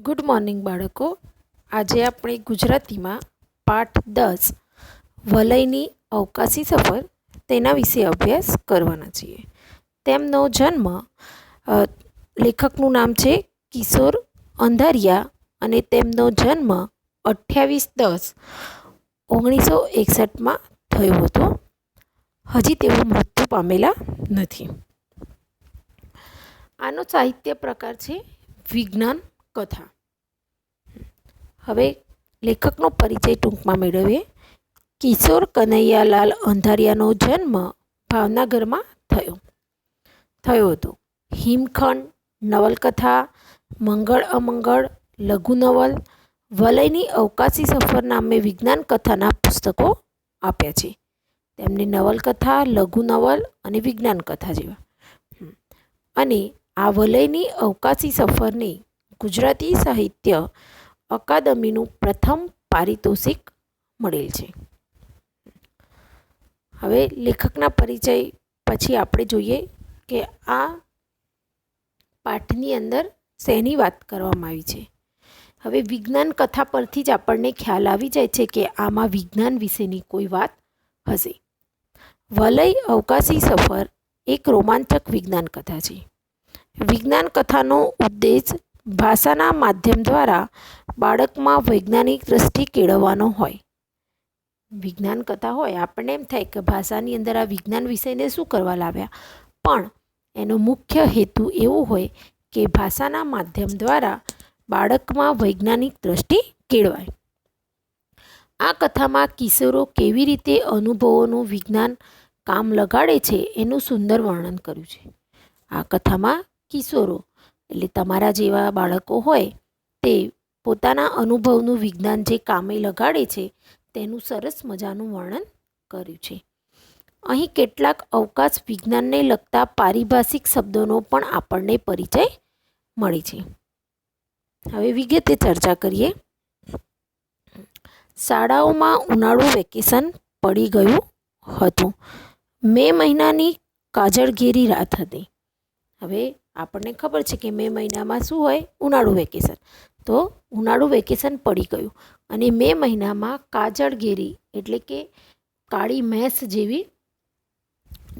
Good morning બાળકો. આજે આપણે ગુજરાતીમાં પાઠ 10 વલયની અવકાશી સફર તેના વિશે અભ્યાસ કરવાના છીએ. તેમનો જન્મ લેખકનું નામ છે કિશોર અંધારિયા અને તેમનો જન્મ 28/10/1961 થયો હતો. હજી તેઓ મૃત્યુ પામેલા નથી. આનો સાહિત્ય પ્રકાર છે વિજ્ઞાન કથા. હવે લેખકનો પરિચય ટૂંકમાં મેળવીએ. કિશોર કનૈયાલાલ અંધારિયાનો જન્મ ભાવનગરમાં થયો હતો. હિમખંડ, નવલકથા, મંગળ અમંગળ, લઘુ નવલ, વલયની અવકાશી સફર નામે વિજ્ઞાન કથાના પુસ્તકો આપ્યા છે. તેમને નવલકથા, લઘુ નવલ અને વિજ્ઞાન કથા જેવા. અને આ વલયની અવકાશી સફરને ગુજરાતી સાહિત્ય અકાદમીનું પ્રથમ પારિતોષિક મળેલ છે. હવે લેખકના પરિચય પછી આપણે જોઈએ કે આ પાઠની અંદર શેની વાત કરવામાં આવી છે. હવે વિજ્ઞાન કથા પરથી જ આપણને ખ્યાલ આવી જાય છે કે આમાં વિજ્ઞાન વિશેની કોઈ વાત હશે. વલય અવકાશી સફર એક રોમાંચક વિજ્ઞાન કથા છે. વિજ્ઞાન કથાનો ઉદ્દેશ ભાષાના માધ્યમ દ્વારા બાળકમાં વૈજ્ઞાનિક દ્રષ્ટિ કેળવવાનો હોય. વિજ્ઞાન કથા હોય આપણને એમ થાય કે ભાષાની અંદર આ વિજ્ઞાન વિષયને શું કરવા લાવ્યા, પણ એનો મુખ્ય હેતુ એવો હોય કે ભાષાના માધ્યમ દ્વારા બાળકમાં વૈજ્ઞાનિક દ્રષ્ટિ કેળવાય. આ કથામાં કિશોરો કેવી રીતે અનુભવોનું વિજ્ઞાન કામ લગાડે છે એનું સુંદર વર્ણન કર્યું છે. આ કથામાં કિશોરો એટલે તમારા જેવા બાળકો હોય તે પોતાના અનુભવનું વિજ્ઞાન જે કામે લગાડે છે તેનું સરસ મજાનું વર્ણન કર્યું છે. અહીં કેટલાક અવકાશ વિજ્ઞાનને લગતા પારિભાષિક શબ્દોનો પણ આપણને પરિચય મળે છે. હવે વિગતે ચર્ચા કરીએ. શાળાઓમાં ઉનાળુ વેકેશન પડી ગયું હતું. મે મહિનાની કાજળઘેરી રાત હતી. હવે આપણને ખબર છે કે મે મહિનામાં શું હોય, ઉનાળુ વેકેશન. તો ઉનાળુ વેકેશન પડી ગયું અને મે મહિનામાં કાજળઘેરી એટલે કે કાળી મેસ જેવી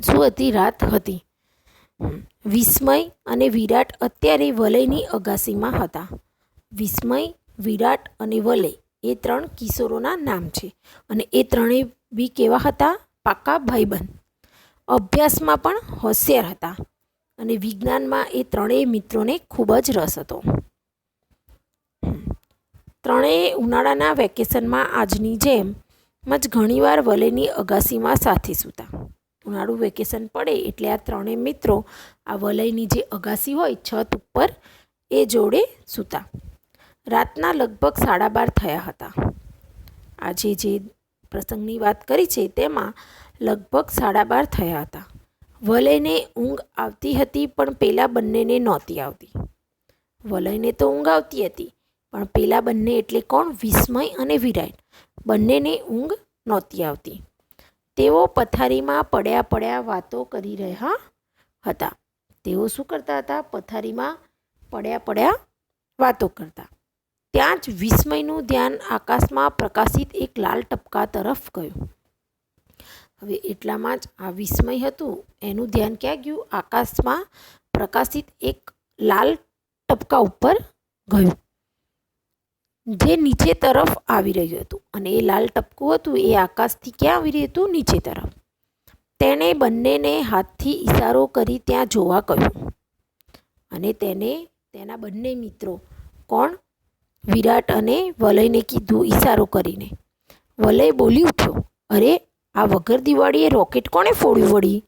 શું હતી, રાત હતી. વિસ્મય અને વિરાટ અત્યારે વલયની અગાસીમાં હતા. વિસ્મય, વિરાટ અને વલય એ ત્રણ કિશોરોના નામ છે અને એ ત્રણેય બી કેવા હતા, પાકા ભાઈબંધ. અભ્યાસમાં પણ હોશિયાર હતા અને વિજ્ઞાનમાં એ ત્રણેય મિત્રોને ખૂબ જ રસ હતો. ત્રણેય ઉનાળાના વેકેશનમાં આજની જેમ જ ઘણીવાર વલયની અગાસીમાં સાથે સૂતા. ઉનાળુ વેકેશન પડે એટલે આ ત્રણેય મિત્રો આ વલયની જે અગાસી હોય છત ઉપર એ જોડે સૂતા. રાતના લગભગ 12:30 થયા હતા. આજે જે પ્રસંગની વાત કરી છે તેમાં લગભગ 12:30 થયા હતા. વલયને ઊંઘ આવતી હતી પણ પેલા બંનેને નહોતી આવતી. વલયને તો ઊંઘ આવતી હતી પણ પેલા બંને એટલે કોણ, વિસ્મય અને વિરાટ, બંનેને ઊંઘ નહોતી આવતી. તેઓ પથારીમાં પડ્યા વાતો કરી રહ્યા હતા. તેઓ શું કરતા હતા, પથારીમાં પડ્યા વાતો કરતા. ત્યાં જ વિસ્મયનું ધ્યાન આકાશમાં પ્રકાશિત એક લાલ ટપકા તરફ ગયું. હવે એટલામાં જ આ વિસ્મય હતું એનું ધ્યાન ક્યાં ગયું, આકાશમાં પ્રકાશિત એક લાલ ટપકા ઉપર ગયું જે નીચે તરફ આવી રહ્યું હતું. અને એ લાલ ટપકું હતું એ આકાશથી ક્યાં આવી રહ્યું હતું, નીચે તરફ. તેણે બંનેને હાથથી ઈશારો કરી ત્યાં જોવા કહ્યું અને તેના બંને મિત્રો કોણ, વિરાટ અને વલયને કીધું ઈશારો કરીને. વલય બોલી ઉઠ્યો, અરે આ વગર દિવાળીએ રોકેટ કોણે ફોડ્યું વળી?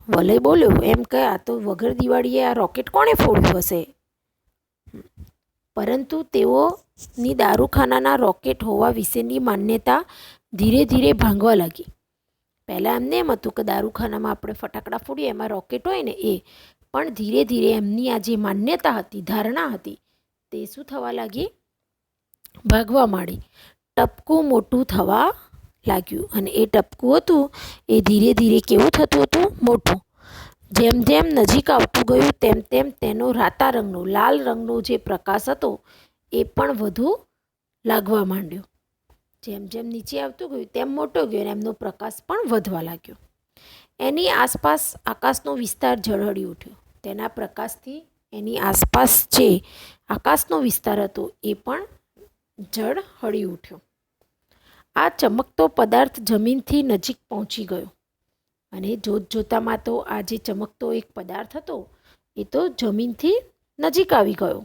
વલય બોલ્યો એમ કે આ તો વગર દિવાળીએ આ રોકેટ કોણે ફોડ્યું હશે? પરંતુ તેઓની દારૂખાનાના રોકેટ હોવા વિશેની માન્યતા ધીરે ધીરે ભાંગવા લાગી. પહેલાં એમને એમ હતું કે દારૂખાનામાં આપણે ફટાકડા ફોડીએ એમાં રોકેટ હોય ને એ, પણ ધીરે ધીરે એમની આ જે માન્યતા હતી, ધારણા હતી, તે શું થવા લાગી, ભાગવા માંડી. ટપકું મોટું થવા લાગ્યું અને એ ટપકું હતું એ ધીરે ધીરે કેવું થતું હતું, મોટું. જેમ જેમ નજીક આવતું ગયું તેમ તેમ તેનો રાતા રંગનો લાલ રંગનો જે પ્રકાશ હતો એ પણ વધુ લાગવા માંડ્યો. જેમ જેમ નીચે આવતું ગયું તેમ મોટો ગયો અને એમનો પ્રકાશ પણ વધવા લાગ્યો. એની આસપાસ આકાશનો વિસ્તાર ઝળહળી ઉઠ્યો. તેના પ્રકાશથી એની આસપાસ જે આકાશનો વિસ્તાર હતો એ પણ ઝળહળી ઉઠ્યો. આ ચમકતો પદાર્થ જમીનથી નજીક પહોંચી ગયો અને જોતજોતામાં તો આ જે ચમકતો એક પદાર્થ હતો એ તો જમીનથી નજીક આવી ગયો.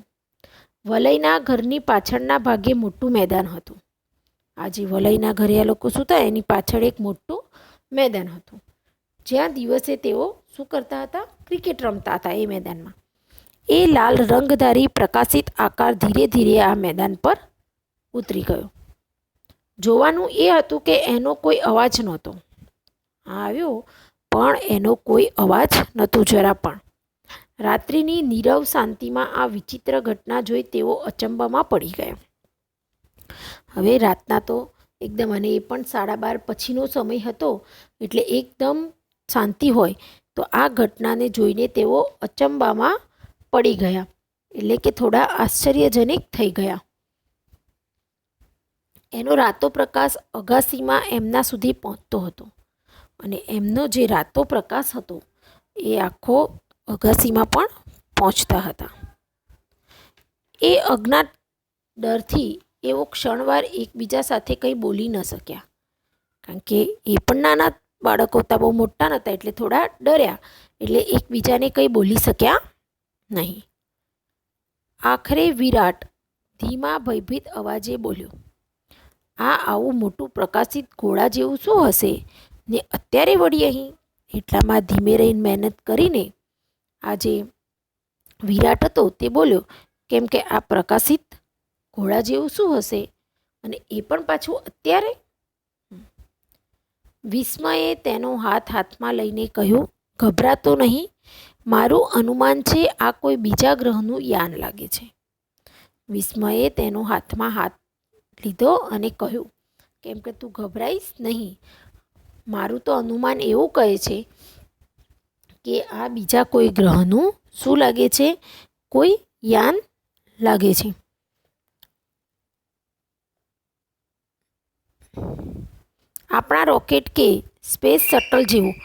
વલયના ઘરની પાછળના ભાગે મોટું મેદાન હતું. આ જે વલયના ઘરે આ લોકો સૂતા એની પાછળ એક મોટું મેદાન હતું, જ્યાં દિવસે તેઓ શું કરતા હતા? ક્રિકેટ રમતા હતા એ મેદાનમાં. એ લાલ રંગધારી પ્રકાશિત આકાર ધીરે ધીરે આ મેદાન પર ઉતરી ગયો. જોવાનું એ હતું કે એનો કોઈ અવાજ નહોતો. આવ્યો પણ એનો કોઈ અવાજ નહોતો જરા પણ. રાત્રિની નીરવ શાંતિમાં આ વિચિત્ર ઘટના જોઈ તેઓ અચંબામાં પડી ગયા. હવે રાતના તો એકદમ, અને એ પણ 12:30 પછીનો સમય હતો એટલે એકદમ શાંતિ હોય, તો આ ઘટનાને જોઈને તેઓ અચંબામાં પડી ગયા, એટલે કે થોડા આશ્ચર્યજનક થઈ ગયા. એનો રાતો પ્રકાશ અગાસીમાં એમના સુધી પહોંચતો હતો અને એમનો જે રાતો પ્રકાશ હતો એ આખો અગાસીમાં પણ પહોંચતા હતા. એ અજ્ઞાત ડરથી એવો ક્ષણવાર એકબીજા સાથે કંઈ બોલી ન શક્યા, કારણ કે એ પણ નાના બાળકો હતા, બહુ મોટા નહોતા, એટલે થોડા ડર્યા, એટલે એકબીજાને કંઈ બોલી શક્યા નહીં. આખરે વિરાટ ધીમા ભયભીત અવાજે બોલ્યો, આ આવું મોટું પ્રકાશિત ઘોડા જેવું શું હશે ને અત્યારે વળી અહીં? એટલામાં ધીમે રહીને મહેનત કરીને આ જે વિરાટ હતો તે બોલ્યો, કેમ કે આ પ્રકાશિત ઘોડા જેવું શું હશે અને એ પણ પાછું અત્યારે? વિસ્મયે તેનો હાથમાં લઈને કહ્યું, ગભરાતો નહીં, મારું અનુમાન છે આ કોઈ બીજા ગ્રહનું યાન લાગે છે. વિસ્મયે તેનો હાથમાં હાથ લીધો અને કહ્યું, કેમ કે તું ગભરાઈશ નહીં, મારું તો અનુમાન એવું કહે છે કે આ બીજા કોઈ ગ્રહનું શું લાગે છે? કોઈ યાન લાગે છે. આપણા રોકેટ કે સ્પેસ શટલ જેવું.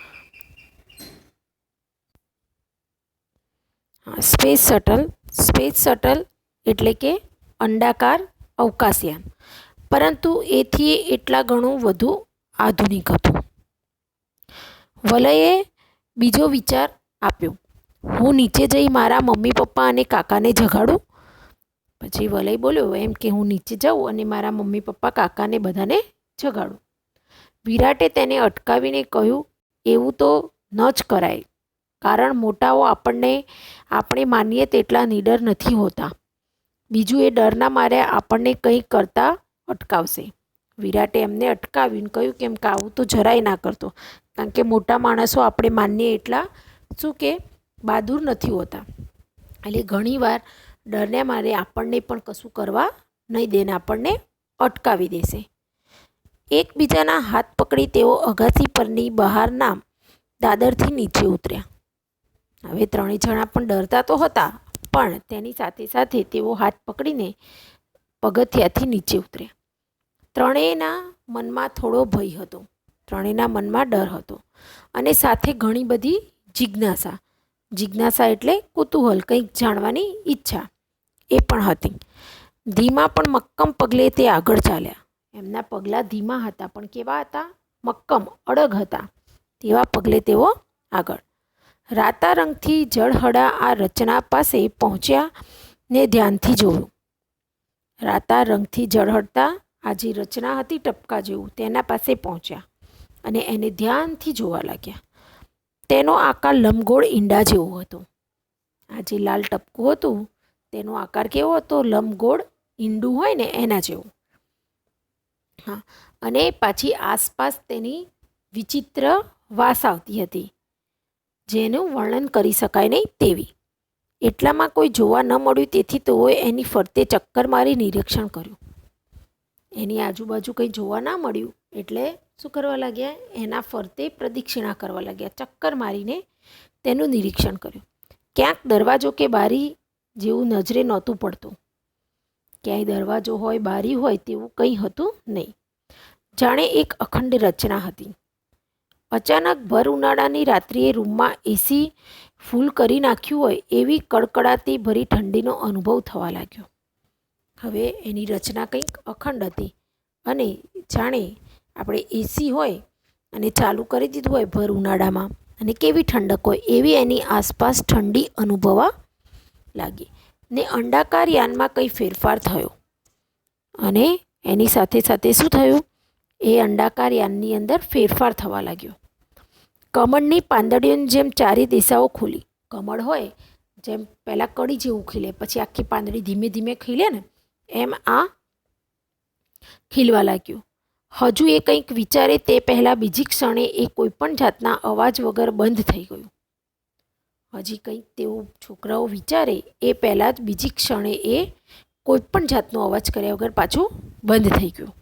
સ્પેસ શટલ એટલે કે અંડાકાર અવકાશયાન, પરંતુ એથી એટલા ઘણું વધુ આધુનિક હતું. વલયે બીજો વિચાર આપ્યો, હું નીચે જઈ મારા મમ્મી પપ્પા અને કાકાને જગાડું. પછી વલય બોલ્યો એમ કે હું નીચે જાઉં અને મારા મમ્મી પપ્પા કાકાને બધાને જગાડું. વિરાટે તેને અટકાવીને કહ્યું, એવું તો ન જ કરાય, કારણ મોટાઓ આપણે માનીએ તેટલા નીડર નથી હોતા. બીજું એ ડરના મારે આપણને કંઈ કરતા અટકાવશે. વિરાટે એમને અટકાવીને કહ્યું, કેમ કે આવું તો જરાય ના કરતો, કારણ કે મોટા માણસો આપણે માનીએ એટલા શું કે બહાદુર નથી હોતા, એટલે ઘણીવાર ડરને મારે આપણને પણ કશું કરવા નહીં દે ને આપણને અટકાવી દેશે. એકબીજાના હાથ પકડી તેઓ અગાસી પરની બહારના દાદરથી નીચે ઉતર્યા. હવે ત્રણેય જણા પણ ડરતા તો હતા, પણ તેની સાથે સાથે તેઓ હાથ પકડીને પગથિયાથી નીચે ઉતર્યા. ત્રણેયના મનમાં થોડો ભય હતો, ત્રણેયના મનમાં ડર હતો અને સાથે ઘણી બધી જિજ્ઞાસા એટલે કુતૂહલ, કંઈક જાણવાની ઈચ્છા એ પણ હતી. ધીમા પણ મક્કમ પગલે તે આગળ ચાલ્યા. એમના પગલાં ધીમા હતા પણ કેવા હતા? મક્કમ, અડગ હતા. તેવા પગલે તેઓ આગળ. રાતા રંગથી ઝળહળા આ રચના પાસે પહોંચ્યા ને ધ્યાનથી જોયું. રાતા રંગથી ઝળહળતા આ જે રચના હતી ટપકા જેવું, તેના પાસે પહોંચ્યા અને એને ધ્યાનથી જોવા લાગ્યા. તેનો આકાર લંબગોળ ઈંડા જેવો હતો. આ જે લાલ ટપકું હતું તેનો આકાર કેવો હતો? લંબગોળ ઈંડું હોય ને એના જેવું. હા, અને પાછી આસપાસ તેની વિચિત્ર વાસ આવતી હતી, જેનું વર્ણન કરી શકાય નહીં તેવી. એટલામાં કોઈ જોવા ન મળ્યું, તેથી તેઓએ એની ફરતે ચક્કર મારી નિરીક્ષણ કર્યું. એની આજુબાજુ કંઈ જોવા ના મળ્યું એટલે શું કરવા લાગ્યા? એના ફરતે પ્રદક્ષિણા કરવા લાગ્યા, ચક્કર મારીને તેનું નિરીક્ષણ કર્યું. ક્યાંક દરવાજો કે બારી જેવું નજરે નહોતું પડતું. ક્યાંય દરવાજો હોય, બારી હોય તેવું કંઈ હતું નહીં. જાણે એક અખંડ રચના હતી. અચાનક ભર ઉનાળાની રાત્રિએ રૂમમાં એસી ફૂલ કરી નાખ્યું હોય એવી કડકડાતી ભરી ઠંડીનો અનુભવ થવા લાગ્યો. હવે એની રચના કંઈક અખંડ હતી અને જાણે આપણે એસી હોય અને ચાલુ કરી દીધું હોય ભર ઉનાળામાં અને કેવી ઠંડક હોય એવી એની આસપાસ ઠંડી અનુભવવા લાગી. ને અંડાકાર યાનમાં કંઈ ફેરફાર થયો અને એની સાથે સાથે શું થયું? એ અંડાકાર યાનની અંદર ફેરફાર થવા લાગ્યો. કમળની પાંદડીઓની જેમ ચારે દિશાઓ ખુલી. કમળ હોય જેમ પહેલાં કડી જેવું ખીલે, પછી આખી પાંદડી ધીમે ધીમે ખીલે ને, એમ આ ખીલવા લાગ્યું. હજુ એ કંઈક વિચારે તે પહેલાં બીજી ક્ષણે એ કોઈપણ જાતના અવાજ વગર બંધ થઈ ગયું. હજી કંઈક તેવું છોકરાઓ વિચારે એ પહેલાં જ બીજી ક્ષણે એ કોઈપણ જાતનો અવાજ કર્યા વગર પાછું બંધ થઈ ગયું.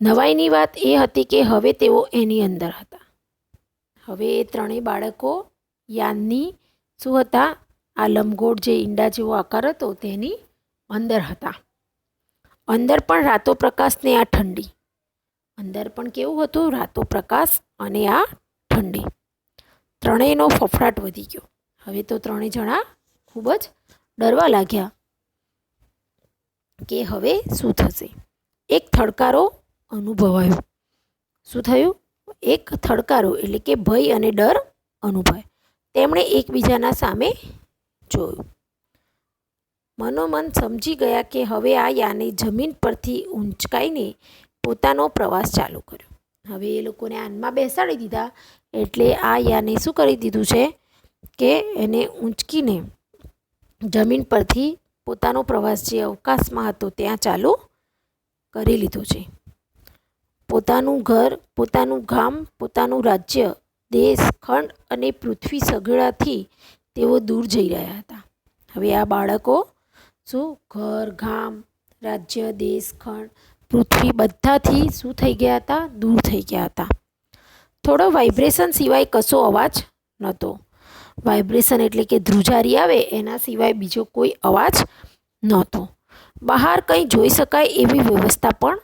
નવાઈની વાત એ હતી કે હવે તેઓ એની અંદર હતા. હવે એ ત્રણેય બાળકો યાનની શું હતા? આ લંબગોળ જે ઈંડા જેવો આકાર હતો તેની અંદર હતા. અંદર પણ રાતો પ્રકાશ ને આ ઠંડી. અંદર પણ કેવું હતું? રાતો પ્રકાશ અને આ ઠંડી. ત્રણેયનો ફફડાટ વધી ગયો. હવે તો ત્રણેય જણા ખૂબ જ ડરવા લાગ્યા કે હવે શું થશે. એક થડકારો અનુભવાયો. શું થયું? એક થડકારો એટલે કે ભય અને ડર અનુભવાય. તેમણે એકબીજાના સામે જોયું. મનોમન સમજી ગયા કે હવે આ યાને જમીન પરથી ઊંચકાઈને પોતાનો પ્રવાસ ચાલુ કર્યો. હવે એ લોકોને યાનમાં બેસાડી દીધા એટલે આ યાને શું કરી દીધું છે કે એને ઊંચકીને જમીન પરથી પોતાનો પ્રવાસ જે અવકાશમાં હતો ત્યાં ચાલુ કરી લીધો છે. પોતાનું ઘર, પોતાનું ગામ, પોતાનું રાજ્ય, દેશ, ખંડ અને પૃથ્વી સઘળાથી તેઓ દૂર જઈ રહ્યા હતા. હવે આ બાળકો શું ઘર, ગામ, રાજ્ય, દેશ, ખંડ, પૃથ્વી બધાથી શું થઈ ગયા હતા? દૂર થઈ ગયા હતા. થોડો વાઇબ્રેશન સિવાય કશો અવાજ નહોતો. વાઇબ્રેશન એટલે કે ધ્રુજારી આવે એના સિવાય બીજો કોઈ અવાજ નહોતો. બહાર કંઈ જોઈ શકાય એવી વ્યવસ્થા પણ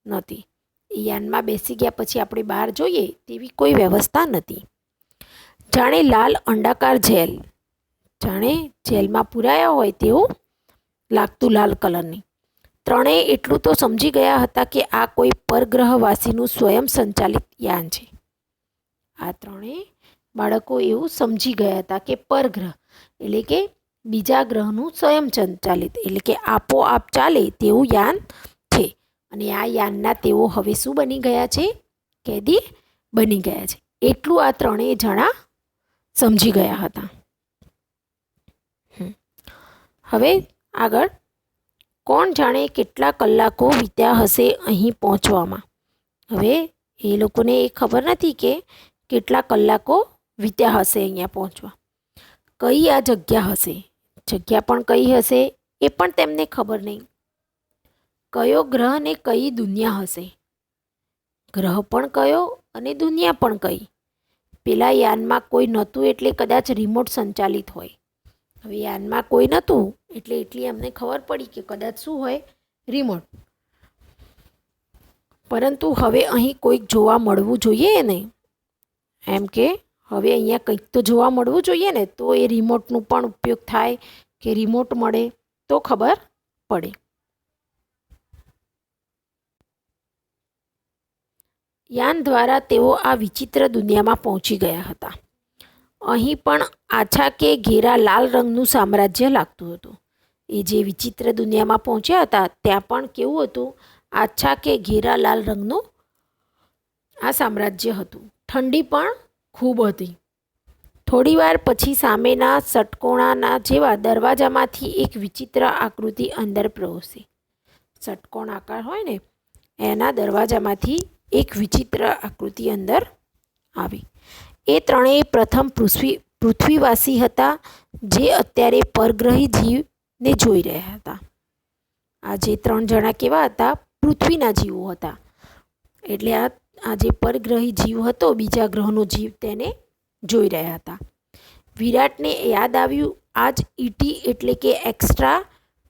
નહોતી. યાનમાં બેસી ગયા પછી આપણે બહાર જોઈએ તેવી કોઈ વ્યવસ્થા નથી. જાણે લાલ અંડાકાર જેલ, જાણે જેલમાં પૂરાયા હોય તેવું લાગતું, લાલ કલરની. ત્રણેય એટલું તો સમજી ગયા હતા કે આ કોઈ પરગ્રહવાસીનું સ્વયં સંચાલિત યાન છે. આ ત્રણેય બાળકો એવું સમજી ગયા હતા કે પરગ્રહ એટલે કે બીજા ગ્રહનું સ્વયં સંચાલિત એટલે કે આપોઆપ ચાલે તેવું યાન છે. અને આ યાનના તેઓ હવે શું બની ગયા છે? કેદી બની ગયા છે. એટલું આ ત્રણેય જણા સમજી ગયા હતા. હવે આગળ કોણ જાણે કેટલા કલાકો વીત્યા હશે અહીં પહોંચવામાં. હવે એ લોકોને એ ખબર નથી કે કેટલા કલાકો વીત્યા હશે અહીંયા પહોંચવા. કઈ આ જગ્યા હશે, જગ્યા પણ કઈ હશે એ પણ તેમને ખબર નહીં. કયો ગ્રહ ને કઈ દુનિયા હશે, ગ્રહ પણ કયો અને દુનિયા પણ કઈ. પેલા યાનમાં કોઈ નહોતું એટલે કદાચ રિમોટ સંચાલિત હોય. હવે યાનમાં કોઈ નહોતું એટલે એટલી અમને ખબર પડી કે કદાચ શું હોય? રિમોટ. પરંતુ હવે અહીં કોઈક જોવા મળવું જોઈએ ને, એમ કે હવે અહીંયા કંઈક તો જોવા મળવું જોઈએ ને, તો એ રિમોટનું પણ ઉપયોગ થાય કે રિમોટ મળે તો ખબર પડે. યાન દ્વારા તેઓ આ વિચિત્ર દુનિયામાં પહોંચી ગયા હતા. અહીં પણ આછા કે ઘેરા લાલ રંગનું સામ્રાજ્ય લાગતું હતું. એ જે વિચિત્ર દુનિયામાં પહોંચ્યા હતા ત્યાં પણ કેવું હતું? આછા કે ઘેરા લાલ રંગનું આ સામ્રાજ્ય હતું. ઠંડી પણ ખૂબ હતી. થોડીવાર પછી સામેના ષટકોણાના જેવા દરવાજામાંથી એક વિચિત્ર આકૃતિ અંદર પ્રવેશી. ષટકોણ આકાર હોય ને એના દરવાજામાંથી એક વિચિત્ર આકૃતિ અંદર આવી. એ ત્રણેય પ્રથમ પૃથ્વીવાસી હતા જે અત્યારે પરગ્રહી જીવને જોઈ રહ્યા હતા. આ જે ત્રણ જણા કેવા હતા? પૃથ્વીના જીવો હતા. એટલે આ જે પરગ્રહી જીવ હતો, બીજા ગ્રહનો જીવ તેને જોઈ રહ્યા હતા. વિરાટને યાદ આવ્યું આ જ ઈટી એટલે કે એક્સ્ટ્રા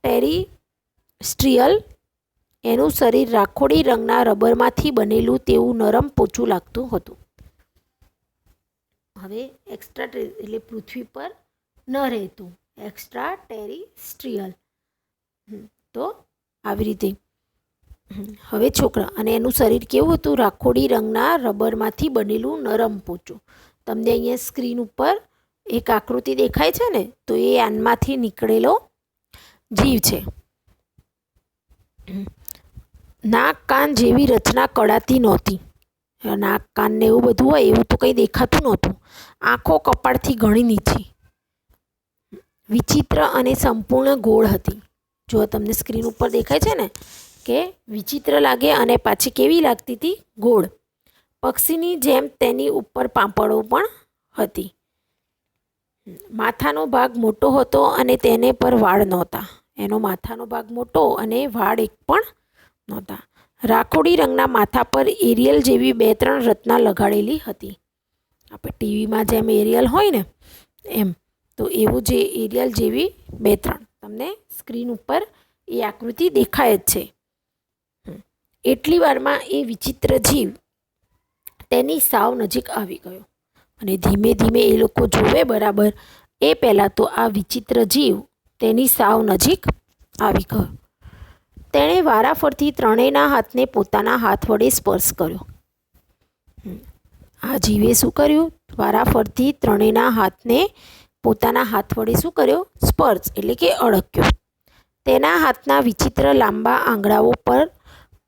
ટેરિસ્ટ્રીયલ. એનું શરીર રાખોડી રંગના રબરમાંથી બનેલું તેવું નરમ પોચું લાગતું હતું. હવે એક્સ્ટ્રા એટલે પૃથ્વી પર ન રહેતું, એક્સ્ટ્રા ટેરિસ્ટ્રીયલ. તો આવી રીતે હવે છોકરા, અને એનું શરીર કેવું હતું? રાખોડી રંગના રબરમાંથી બનેલું નરમ પોચું. તમને અહીંયા સ્ક્રીન ઉપર એક આકૃતિ દેખાય છે ને, તો એ આનમાંથી નીકળેલો જીવ છે. નાક કાન જેવી રચના કળાતી નહોતી. નાક કાન ને એવું બધું હોય એવું તો કંઈ દેખાતું નહોતું. આંખો કપાળથી ઘણી નીચી, વિચિત્ર અને સંપૂર્ણ ગોળ હતી. જો તમને સ્ક્રીન ઉપર દેખાય છે ને કે વિચિત્ર લાગે અને પાછી કેવી લાગતી હતી? ગોળ. પક્ષીની જેમ તેની ઉપર પાંપણો પણ હતી. માથાનો ભાગ મોટો હતો અને તેને પર વાળ નહોતા. એનો માથાનો ભાગ મોટો અને વાળ એક પણ નહોતા. રાખોડી રંગના માથા પર એરિયલ જેવી 2-3 રત્ના લગાડેલી હતી. આપણે ટીવીમાં જેમ એરિયલ હોય ને એમ, તો એવું જે એરિયલ જેવી 2-3 તમને સ્ક્રીન ઉપર એ આકૃતિ દેખાય જ છે. એટલી વારમાં એ વિચિત્ર જીવ તેની સાવ નજીક આવી ગયો અને ધીમે ધીમે એ લોકો જોવે બરાબર એ પહેલાં તો આ વિચિત્ર જીવ તેની સાવ નજીક આવી ગયો. તેણે વારાફરતી ત્રણેયના હાથને પોતાના હાથ વડે સ્પર્શ કર્યો. આ જીવે શું કર્યું? વારાફરતી ત્રણેયના હાથને પોતાના હાથ વડે શું કર્યો? સ્પર્શ એટલે કે અડક્યો. તેના હાથના વિચિત્ર લાંબા આંગળાઓ પર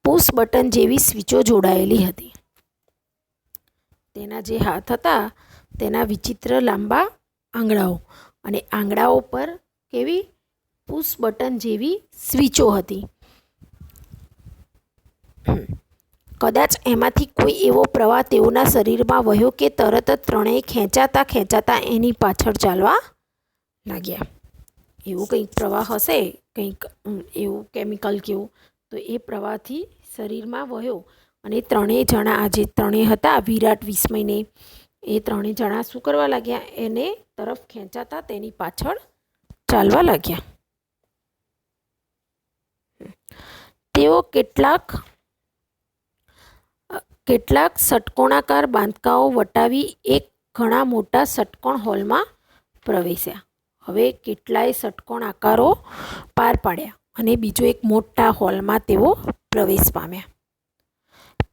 પુશ બટન જેવી સ્વિચો જોડાયેલી હતી. તેના જે હાથ હતા તેના વિચિત્ર લાંબા આંગળાઓ, અને આંગળાઓ પર કેવી? પુશ બટન જેવી સ્વિચો હતી. કદાચ એમાંથી કોઈ એવો પ્રવાહ તેઓના શરીરમાં વહ્યો કે તરત જ ત્રણેય ખેંચાતા ખેંચાતા એની પાછળ ચાલવા લાગ્યા. એવું કંઈક પ્રવાહ હશે, કંઈક એવું કેમિકલ કેવું, તો એ પ્રવાહથી શરીરમાં વહ્યો અને ત્રણેય જણા આ જે ત્રણેય હતા વિરાટ, વિસ્મયને, એ ત્રણેય જણા શું કરવા લાગ્યા? એને તરફ ખેંચાતા તેની પાછળ ચાલવા લાગ્યા. તેઓ કેટલાક ષટકોણાકાર બાંધકાઓ વટાવી એક ઘણા મોટા ષટકોણ હોલમાં પ્રવેશ્યા. હવે કેટલાય ષટકોણ આકારો પાર પાડ્યા અને બીજો એક મોટા હોલમાં તેઓ પ્રવેશ પામ્યા.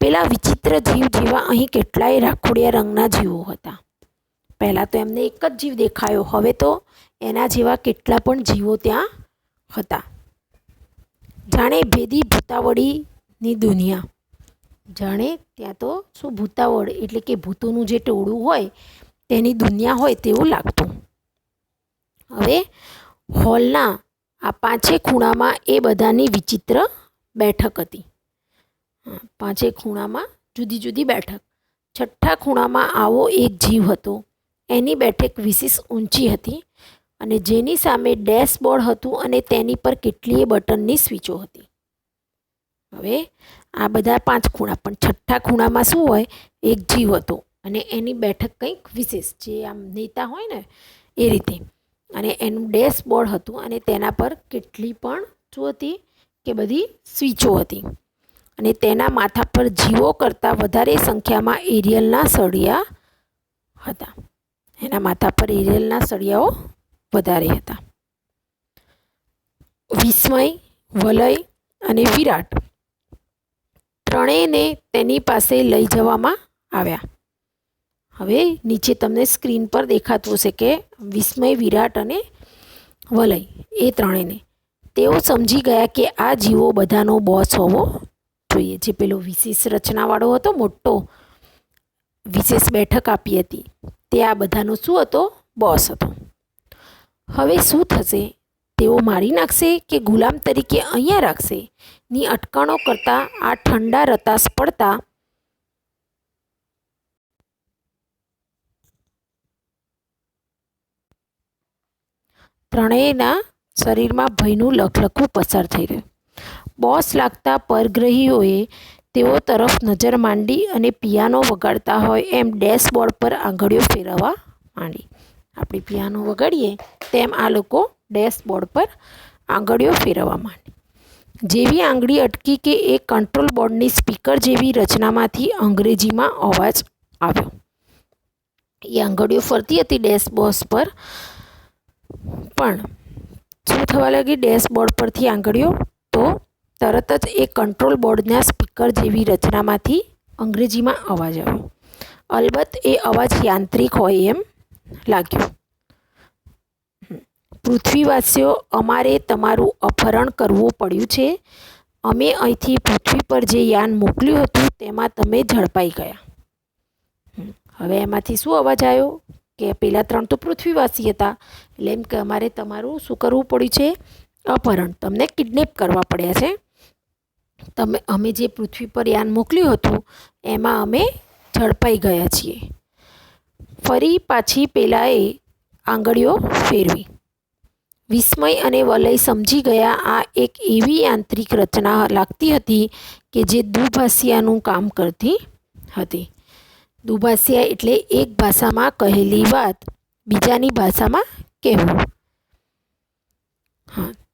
પેલા વિચિત્ર જીવ જેવા અહીં કેટલાય રાખોડિયા રંગના જીવો હતા. પહેલાં તો એમને એક જ જીવ દેખાયો, હવે તો એના જેવા કેટલા પણ જીવો ત્યાં હતા. જાણે ભેદી ભૂતાવળીની દુનિયા. જાણે ત્યાં તો શું ભૂતાવળ એટલે કે ભૂતોનું જે ટોળું હોય તેની દુનિયા હોય તેવું લાગતું. હવે હોલના આ 5 ખૂણામાં એ બધાની વિચિત્ર બેઠક હતી. 5 ખૂણામાં જુદી જુદી બેઠક. 6થા ખૂણામાં આવો એક જીવ હતો. એની બેઠક વિશેષ ઊંચી હતી અને જેની સામે ડેશબોર્ડ હતું અને તેની પર કેટલીય બટનની સ્વિચો હતી. હવે આ બધા 5 ખૂણા, પણ 6થા ખૂણામાં શું હોય? એક જીવ હતો અને એની બેઠક કંઈક વિશેષ, જે આમ નેતા હોય ને એ રીતે, અને એનું ડેશબોર્ડ હતું અને તેના પર કેટલી પણ શું હતી કે બધી સ્વિચો હતી. અને તેના માથા પર જીવો કરતાં વધારે સંખ્યામાં એરિયલના સળિયા હતા. એના માથા પર એરિયલના સળિયાઓ વધારે હતા. વિસ્મય, વલય અને વિરાટ ત્રણેયને તેની પાસે લઈ જવામાં આવ્યા. હવે નીચે તમને સ્ક્રીન પર દેખાતું હશે કે વિસ્મય, વિરાટ અને વલય, એ ત્રણેયને તેઓ સમજી ગયા કે આ જીવો બધાનો બોસ હોવો જોઈએ. જે પેલો વિશેષ રચનાવાળો હતો, મોટો વિશેષ બેઠક આપી હતી, તે આ બધાનો શું હતો? બોસ હતો. હવે શું થશે? તેઓ મારી નાખશે કે ગુલામ તરીકે અહીંયા રાખશે? ની અટકણો કરતાં આ ઠંડા રતાશ પડતા ત્રણેયના શરીરમાં ભયનું લખલખું પસાર થઈ રહ્યું. બોસ લાગતા પરગ્રહીઓએ તેઓ તરફ નજર માંડી અને પિયાનો વગાડતા હોય એમ ડેશબોર્ડ પર આંગળીઓ ફેરવવા માંડી. આપણે પિયાનો વગાડીએ તેમ આ લોકો ડેશબોર્ડ પર આંગળીઓ ફેરવવા માંડી. જેવી આંગળી અટકી કે એ કંટ્રોલ બોર્ડની સ્પીકર જેવી રચનામાંથી અંગ્રેજીમાં અવાજ આવ્યો. એ આંગળીઓ ફરતી હતી ડેશબોર્ડ પર, પણ શું થવા લાગી ડેશબોર્ડ પરથી આંગળીઓ? તો તરત જ એ કંટ્રોલ બોર્ડના સ્પીકર જેવી રચનામાંથી અંગ્રેજીમાં અવાજ આવ્યો. અલબત્ત એ અવાજ યાંત્રિક હોય એમ લાગ્યું. પૃથ્વીવાસીઓ, અમારે તમારું અપહરણ કરવું પડ્યું છે. અમે અહીંથી પૃથ્વી પર જે યાન મોકલ્યું હતું તેમાં તમે ઝડપાઈ ગયા. હવે એમાંથી શું અવાજ આવ્યો કે પહેલાં 3 તો પૃથ્વીવાસી હતા, એટલે એમ કે અમારે તમારું શું કરવું પડ્યું છે? અપહરણ, તમને કિડનેપ કરવા પડ્યા છે. અમે જે પૃથ્વી પર યાન મોકલ્યું હતું એમાં અમે ઝડપાઈ ગયા છીએ. ફરી પાછી પેલાએ આંગળીઓ ફેરવી. વિસ્મય અને વલય સમજી ગયા આ એક એવી યાંત્રિક રચના લાગતી હતી કે જે દુભાષિયાનું કામ કરતી હતી. દુભાષિયા એટલે એક ભાષામાં કહેલી વાત બીજાની ભાષામાં કહેવું.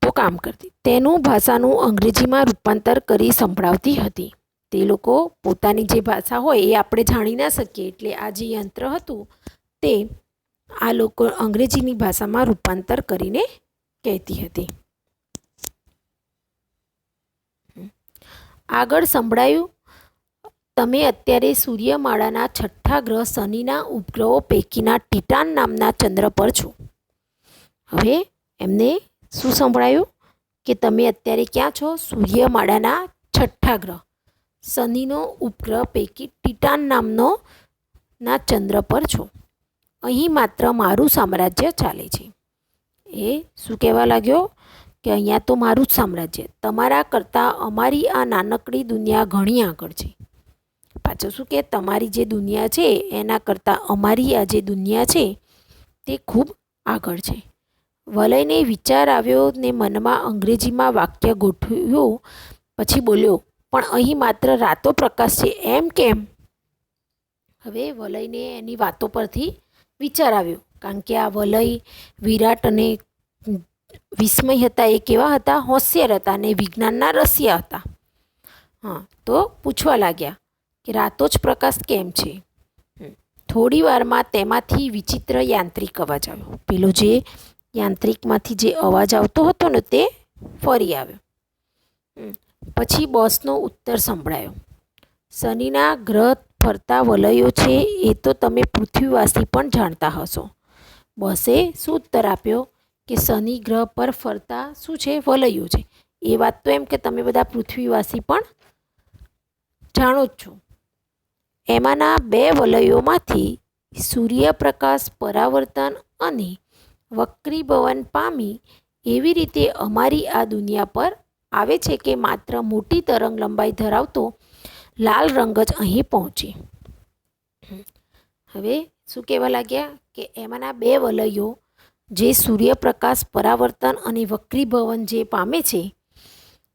તો કામ કરતી. તેનું ભાષાનું અંગ્રેજીમાં રૂપાંતર કરી સંભળાવતી હતી. તે લોકો પોતાની જે ભાષા હોય એ આપણે જાણી ના શકીએ, એટલે આ જે યંત્ર હતું તે આ લોકો અંગ્રેજીની ભાષામાં રૂપાંતર કરીને કહેતી હતી. આગળ સંભળાયું, તમે અત્યારે સૂર્યમાળાના 6થા ગ્રહ શનિના ઉપગ્રહો પૈકીના ટિટાન નામના ચંદ્ર પર છો. હવે એમને શું સંભળાયું કે તમે અત્યારે ક્યાં છો? સૂર્યમાળાના 6થા ગ્રહ શનિનો ઉપગ્રહ પૈકી ટિટાન નામના ચંદ્ર પર છો. અહીં માત્ર મારું સામ્રાજ્ય ચાલે છે. એ શું કહેવા લાગ્યો કે અહીંયા તો મારું જ સામ્રાજ્ય, તમારા કરતાં અમારી આ નાનકડી દુનિયા ઘણી આગળ છે. પાછું શું કે તમારી જે દુનિયા છે એના કરતાં અમારી આ જે દુનિયા છે તે ખૂબ આગળ છે. વલયને વિચાર આવ્યો ને મનમાં અંગ્રેજીમાં વાક્ય ગોઠવ્યો. પછી બોલ્યો, પણ અહીં માત્ર રાતો પ્રકાશ છે એમ કેમ? હવે વલયને એની વાતો પરથી વિચાર આવ્યો, કારણ કે આ વલય, વિરાટ અને વિસ્મય હતા એ કેવા હતા? હોશિયાર હતા અને વિજ્ઞાનના રસિયા હતા. તો પૂછવા લાગ્યા કે રાતો જ પ્રકાશ કેમ છે? થોડી વારમાં તેમાંથી વિચિત્ર યાંત્રિક અવાજ આવ્યો. પેલો જે યાંત્રિકમાંથી જે અવાજ આવતો હતો ને તે ફરી આવ્યો. પછી બોસનો ઉત્તર સંભળાયો. શનિના ગ્રહ ફરતા વલયો છે એ તો તમે પૃથ્વીવાસી પણ જાણતા હશો. બોસે શું ઉત્તર આપ્યો કે શનિ ગ્રહ પર ફરતા શું છે? વલયો છે. એ વાત તો એમ કે તમે બધા પૃથ્વીવાસી પણ જાણો જ છો. એમાંના 2 વલયોમાંથી સૂર્યપ્રકાશ પરાવર્તન અને વક્રીભવન પામી એવી રીતે અમારી આ દુનિયા પર આવે છે કે માત્ર મોટી તરંગ લંબાઈ ધરાવતો લાલ રંગ જ અહીં પહોંચે. હવે શું કહેવા લાગ્યા કે એમાંના 2 વલયો જે સૂર્યપ્રકાશ પરાવર્તન અને વક્રીભવન જે પામે છે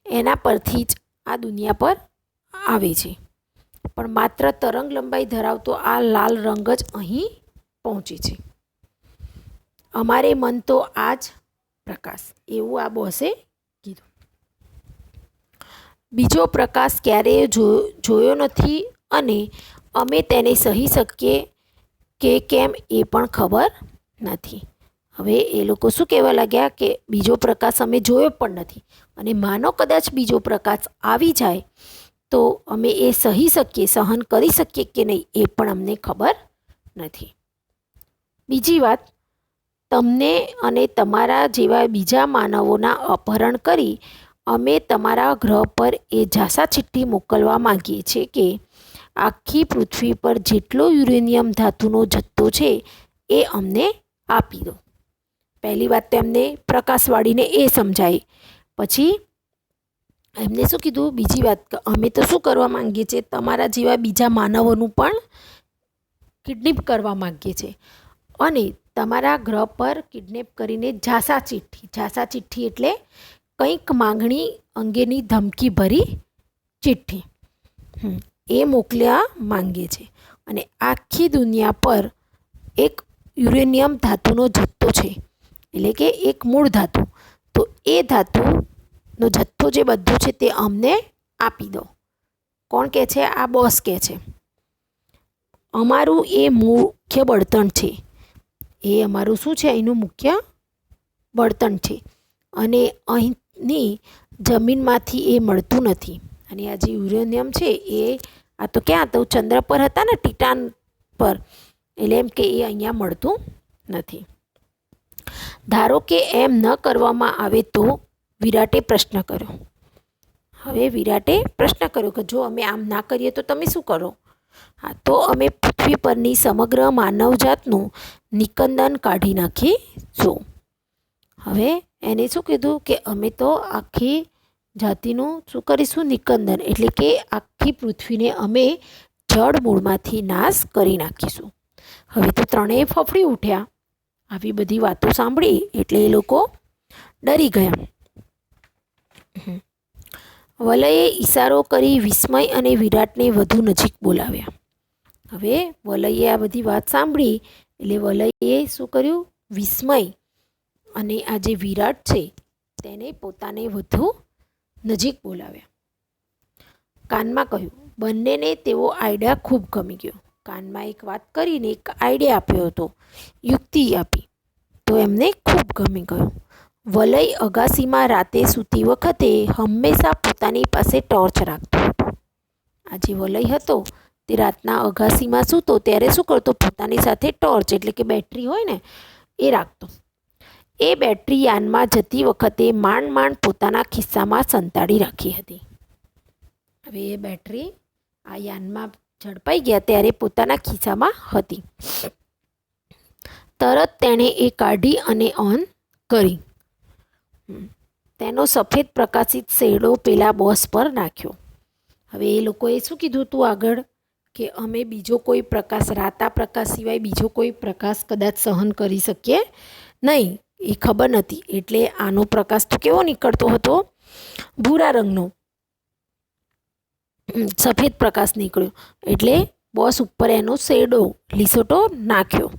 એના પરથી જ આ દુનિયા પર આવે છે, પણ માત્ર તરંગ લંબાઈ ધરાવતો આ લાલ રંગ જ અહીં પહોંચે છે. અમારે મન તો આ જ પ્રકાશ, એવું આ બોસે કીધું. બીજો પ્રકાશ ક્યારેય જોયો નથી અને અમે તેને સહી શકીએ કે કેમ એ પણ ખબર નથી. હવે એ લોકો શું કહેવા લાગ્યા કે બીજો પ્રકાશ અમે જોયો પણ નથી, અને માનો કદાચ બીજો પ્રકાશ આવી જાય તો અમે એ સહી શકીએ, સહન કરી શકીએ કે નહીં એ પણ અમને ખબર નથી. બીજી વાત, તમને અને તમારા જેવા બીજા માનવોના અપહરણ કરી અમે તમારા ગ્રહ પર એ જાસા ચિઠ્ઠી મોકલવા માંગીએ છીએ કે આખી પૃથ્વી પર જેટલો યુરેનિયમ ધાતુનો જથ્થો છે એ અમને આપી દો. પહેલી વાત તો એમને પ્રકાશવાળીને એ સમજાય. પછી એમને શું કીધું? બીજી વાત, અમે તો શું કરવા માંગીએ છીએ? તમારા જેવા બીજા માનવોનું પણ કિડનેપ કરવા માંગીએ છીએ, અને તમારા ગ્રહ પર કિડનેપ કરીને જાસા ચિઠ્ઠી એટલે કંઈક માંગણી અંગેની ધમકી ભરી ચિઠ્ઠી એ મોકલ્યા માંગે છે. અને આખી દુનિયા પર એક યુરેનિયમ ધાતુનો જથ્થો છે, એટલે કે એક મૂળ ધાતુ. તો એ ધાતુનો જથ્થો જે બધું છે તે અમને આપી દો. કોણ કહે છે? આ બોસ કહે છે. અમારું એ મુખ્ય બળતણ છે. એ અમારું શું છે? અહીંનું મુખ્ય બળતણ છે. અને અહીંની જમીનમાંથી એ મળતું નથી. અને આ જે યુરેનિયમ છે એ આ તો ક્યાં હતું? ચંદ્ર પર હતા ને, ટિટાન પર. એટલે એમ કે એ અહીંયા મળતું નથી. ધારો કે એમ ન કરવામાં આવે તો? વિરાટે પ્રશ્ન કર્યો. હવે વિરાટે પ્રશ્ન કર્યો કે જો અમે આમ ના કરીએ તો તમે શું કરો? હા, તો અમે પૃથ્વી પરની સમગ્ર માનવજાતનું નિકંદન કાઢી નાખીશું. હવે એને શું કીધું કે અમે તો આખી જાતિનું શું કરીશું? નિકંદન, એટલે કે આખી પૃથ્વીને અમે જળમૂળમાંથી નાશ કરી નાખીશું. હવે તો ત્રણેય ફફડી ઉઠ્યા. આવી બધી વાતો સાંભળી એટલે એ લોકો ડરી ગયા. વલયે ઈશારો કરી વિસ્મય અને વિરાટને વધુ નજીક બોલાવ્યા. હવે વલયે આ બધી વાત સાંભળી એટલે વલયે શું કર્યું? વિસ્મય અને આ જે વિરાટ છે તેને પોતાને વધુ નજીક બોલાવ્યા. કાનમાં કહ્યું. બંનેને તેવો આઈડિયા ખૂબ ગમી ગયો. કાનમાં એક વાત કરીને એક આઈડિયા આપ્યો હતો, યુક્તિ આપી, તો એમને ખૂબ ગમી ગયું. વલય અગાસીમાં રાતે સૂતી વખતે હંમેશા પોતાની પાસે ટોર્ચ રાખતો હતો. આ જે વલય હતો તે રાતના અગાસીમાં સૂતો ત્યારે શું કરતો? પોતાની સાથે ટોર્ચ, એટલે કે બેટરી હોય ને, એ રાખતો. એ બેટરી યાનમાં જતી વખતે માંડ માંડ પોતાના ખિસ્સામાં સંતાડી રાખી હતી. હવે એ બેટરી આ યાનમાં ઝડપાઈ ગયા ત્યારે પોતાના ખિસ્સામાં હતી. તરત તેણે એ કાઢી અને ઓન કરી. તેનો સફેદ પ્રકાશિત શેડો પેલા બોસ પર નાખ્યો. હવે એ લોકોએ શું કીધું હતું આગળ? કે અમે બીજો કોઈ પ્રકાશ, રાતા પ્રકાશ સિવાય બીજો કોઈ પ્રકાશ કદાચ સહન કરી શકીએ નહીં. એ ખબર નથી. એટલે આનો પ્રકાશ તો કેવો નીકળતો હતો? ભૂરા રંગનો સફેદ પ્રકાશ નીકળ્યો. એટલે બોસ ઉપર એનો શેડો, લીસોટો નાખ્યો.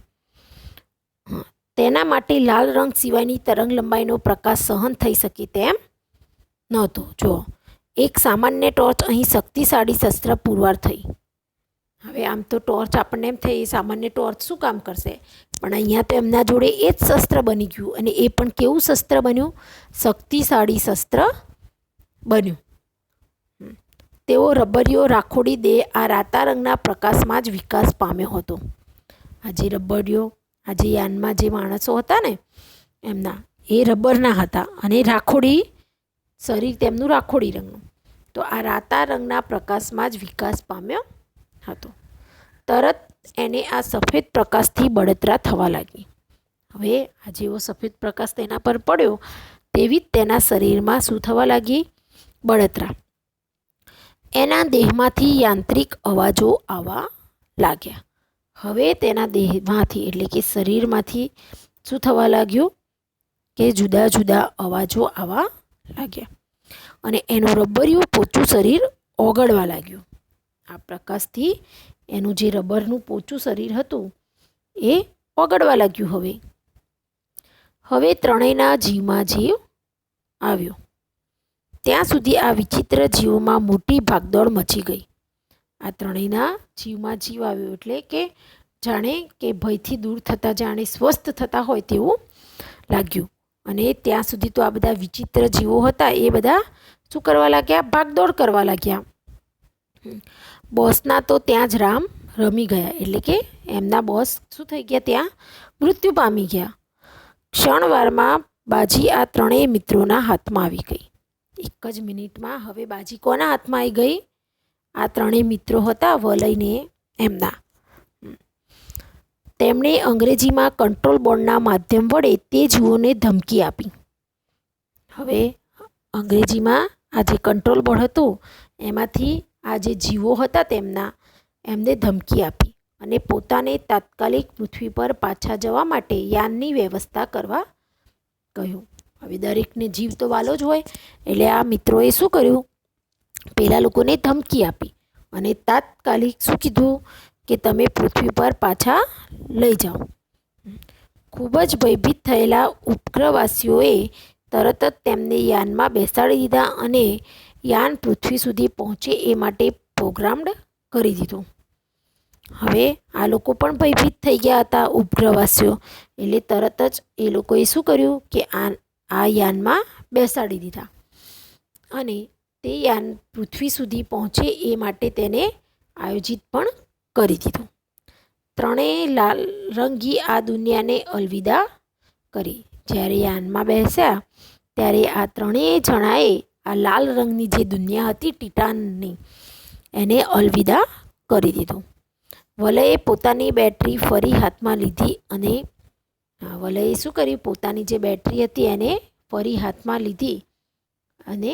તેના માટે લાલ રંગ સિવાયની તરંગ લંબાઈનો પ્રકાશ સહન થઈ શકે તેમ નહોતો. જો એક સામાન્ય ટોર્ચ અહીં શક્તિશાળી શસ્ત્ર પુરવાર થઈ. હવે આમ તો ટોર્ચ આપણને એમ થઈ સામાન્ય ટોર્ચ શું કામ કરશે, પણ અહીંયા તો એમના જોડે એ જ શસ્ત્ર બની ગયું. અને એ પણ કેવું શસ્ત્ર બન્યું? શક્તિશાળી શસ્ત્ર બન્યું. તેઓ રબરીઓ રાખોડી દે આ રાતા રંગના પ્રકાશમાં જ વિકાસ પામ્યો હતો. આ જે રબરીઓ, આ જે યાનમાં જે માણસો હતા ને એમના, એ રબરના હતા અને રાખોડી શરીર તેમનું રાખોડી રંગનું. તો આ રાતા રંગના પ્રકાશમાં જ વિકાસ પામ્યો હતો. તરત એને આ સફેદ પ્રકાશથી બળતરા થવા લાગી. હવે આ જેવો સફેદ પ્રકાશ તેના પર પડ્યો તેવી જ તેના શરીરમાં શું થવા લાગી? બળતરા. એના દેહમાંથી યાંત્રિક અવાજો આવવા લાગ્યા. હવે તેના દેહમાંથી, એટલે કે શરીરમાંથી શું થવા લાગ્યું? કે જુદા જુદા અવાજો આવવા લાગ્યા. અને એનું રબરિયું પોચું શરીર ઓગળવા લાગ્યું. આ પ્રકાશથી એનું જે રબરનું પોચું શરીર હતું એ ઓગળવા લાગ્યું. હવે ત્રણેયના જીવમાં જીવ આવ્યો. ત્યાં સુધી આ વિચિત્ર જીવોમાં મોટી ભાગદોડ મચી ગઈ. આ ત્રણેયના જીવમાં જીવ આવ્યો એટલે કે જાણે કે ભયથી દૂર થતાં, જાણે સ્વસ્થ થતા હોય તેવું લાગ્યું. અને ત્યાં સુધી તો આ બધા વિચિત્ર જીવો હતા એ બધા શું કરવા લાગ્યા? ભાગદોડ કરવા લાગ્યા. બોસના તો ત્યાં જ રામ રમી ગયા, એટલે કે એમના બોસ શું થઈ ગયા? ત્યાં મૃત્યુ પામી ગયા. ક્ષણવારમાં બાજી આ ત્રણેય મિત્રોના હાથમાં આવી ગઈ. એક જ મિનિટમાં હવે બાજી કોના હાથમાં આવી ગઈ? આ ત્રણેય મિત્રો હતા વલયને એમના. તેમણે અંગ્રેજીમાં કંટ્રોલ બોર્ડના માધ્યમ વડે તે જીવોને ધમકી આપી. હવે અંગ્રેજીમાં આ જે કંટ્રોલ બોર્ડ હતું એમાંથી આ જે જીવો હતા તેમના, એમને ધમકી આપી અને પોતાને તાત્કાલિક પૃથ્વી પર પાછા જવા માટે યાનની વ્યવસ્થા કરવા કહ્યું. હવે દરેકને જીવ તો વાલો જ હોય એટલે આ મિત્રોએ શું કર્યું? પેલા લોકોને ધમકી આપી અને તાત્કાલિક શું કીધું કે તમે પૃથ્વી પર પાછા લઈ જાઓ. ખૂબ જ ભયભીત થયેલા ઉપગ્રહવાસીઓએ તરત જ તેમને યાનમાં બેસાડી દીધા અને યાન પૃથ્વી સુધી પહોંચે એ માટે પ્રોગ્રામ્ડ કરી દીધો. હવે આ લોકો પણ ભયભીત થઈ ગયા હતા ઉપગ્રહવાસીઓ, એટલે તરત જ એ લોકોએ શું કર્યું કે આ યાનમાં બેસાડી દીધા અને તે યાન પૃથ્વી સુધી પહોંચે એ માટે તેને આયોજિત પણ કરી દીધું. ત્રણેય લાલ રંગી આ દુનિયાને અલવિદા કરી. જ્યારે યાનમાં બેસ્યા ત્યારે આ ત્રણેય જણાએ આ લાલ રંગની જે દુનિયા હતી ટિટાનની, એને અલવિદા કરી દીધું. વલયે પોતાની બેટરી ફરી હાથમાં લીધી અને વલયે શું કર્યું, પોતાની જે બેટરી હતી એને ફરી હાથમાં લીધી અને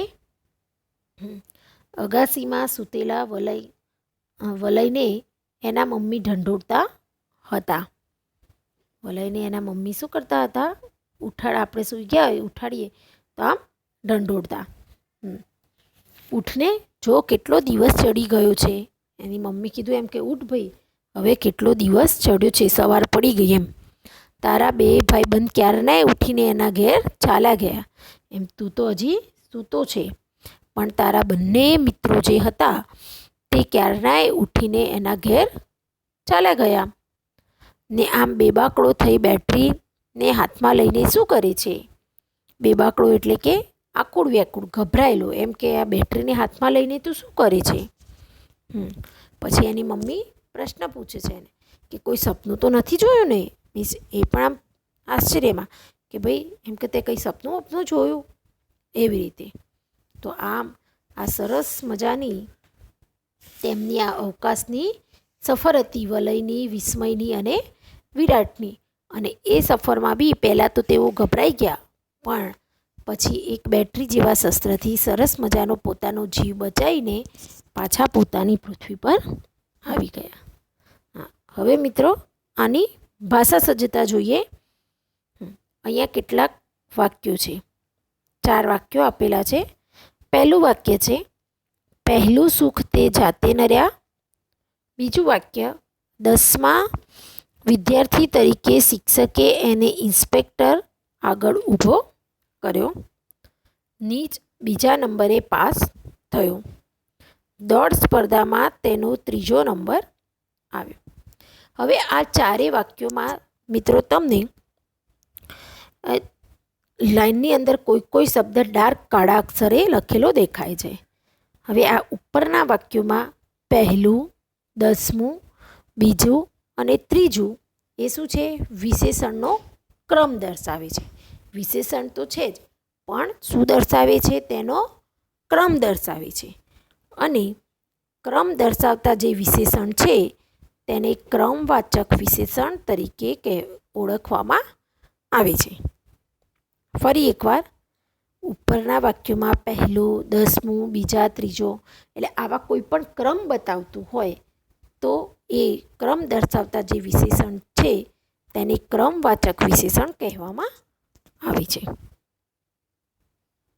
અગાસીમાં સૂતેલા વલયને એના મમ્મી ઢંઢોળતા હતા. વલયને એના મમ્મી શું કરતા હતા, આપણે સૂઈ ગયા હોય ઉઠાડીએ તો આમ ઢંઢોળતા. ઉઠને, જો કેટલો દિવસ ચડી ગયો છે. એની મમ્મી કીધું એમ કે ઉઠ ભાઈ, હવે કેટલો દિવસ ચડ્યો છે, સવાર પડી ગઈ એમ. તારા બે ભાઈબંધ ક્યારનાય ઉઠીને એના ઘેર ચાલ્યા ગયા એમ, તું તો હજી સૂતો છે. પણ તારા બંને મિત્રો જે હતા તે ક્યારનાય ઉઠીને એના ઘેર ચાલ્યા ગયા. ને આમ બેબાકડો થઈ બેટરીને હાથમાં લઈને શું કરે છે? બેબાકડો એટલે કે આકુળ વ્યાકુળ, ગભરાયેલો, એમ કે આ બેટરીને હાથમાં લઈને તું શું કરે છે? પછી એની મમ્મી પ્રશ્ન પૂછે છે એને કે કોઈ સપનું તો નથી જોયું ને? મીન્સ એ પણ આમ આશ્ચર્યમાં કે ભાઈ એમ કે તે કંઈ સપનું જોયું એવી રીતે. તો આમ આ સરસ મજાની તેમની આ અવકાશની સફર હતી, વલયની, વિસ્મયની અને વિરાટની. અને એ સફરમાં બી પહેલાં તો તેઓ ગભરાઈ ગયા, પણ પછી એક બેટરી જેવા શસ્ત્રથી સરસ મજાનો પોતાનો જીવ બચાવીને પાછા પોતાની પૃથ્વી પર આવી ગયા. હવે મિત્રો આની ભાષા સજ્જતા જોઈએ. અહીંયા કેટલાક વાક્યો છે, 4 વાક્યો આપેલા છે. પહેલું વાક્ય છે, પહેલું સુખ તે જાતે નર્યા. બીજું વાક્ય, 10મા વિદ્યાર્થી તરીકે શિક્ષકે એને ઇન્સ્પેક્ટર આગળ ઊભો કર્યો. નીચ બીજા નંબરે પાસ થયો. દોડ સ્પર્ધામાં તેનો 3જો નંબર આવ્યો. હવે આ 4 વાક્યોમાં મિત્રો તમને લાઇનની અંદર કોઈ શબ્દ ડાર્ક કાળા અક્ષરે લખેલો દેખાય છે. હવે આ ઉપરના વાક્યોમાં પહેલું, 10મું, બીજું અને ત્રીજું એ શું છે? વિશેષણનો ક્રમ દર્શાવે છે. વિશેષણ તો છે જ, પણ શું દર્શાવે છે? તેનો ક્રમ દર્શાવે છે. અને ક્રમ દર્શાવતા જે વિશેષણ છે તેને ક્રમવાચક વિશેષણ તરીકે ઓળખવામાં આવે છે. ફરી એકવાર, ઉપરના વાક્યોમાં પહેલું, 10મું, બીજા, ત્રીજો એટલે આવા કોઈ પણ ક્રમ બતાવતું હોય તો એ ક્રમ દર્શાવતા જે વિશેષણ છે તેને ક્રમવાચક વિશેષણ કહેવામાં આવે છે.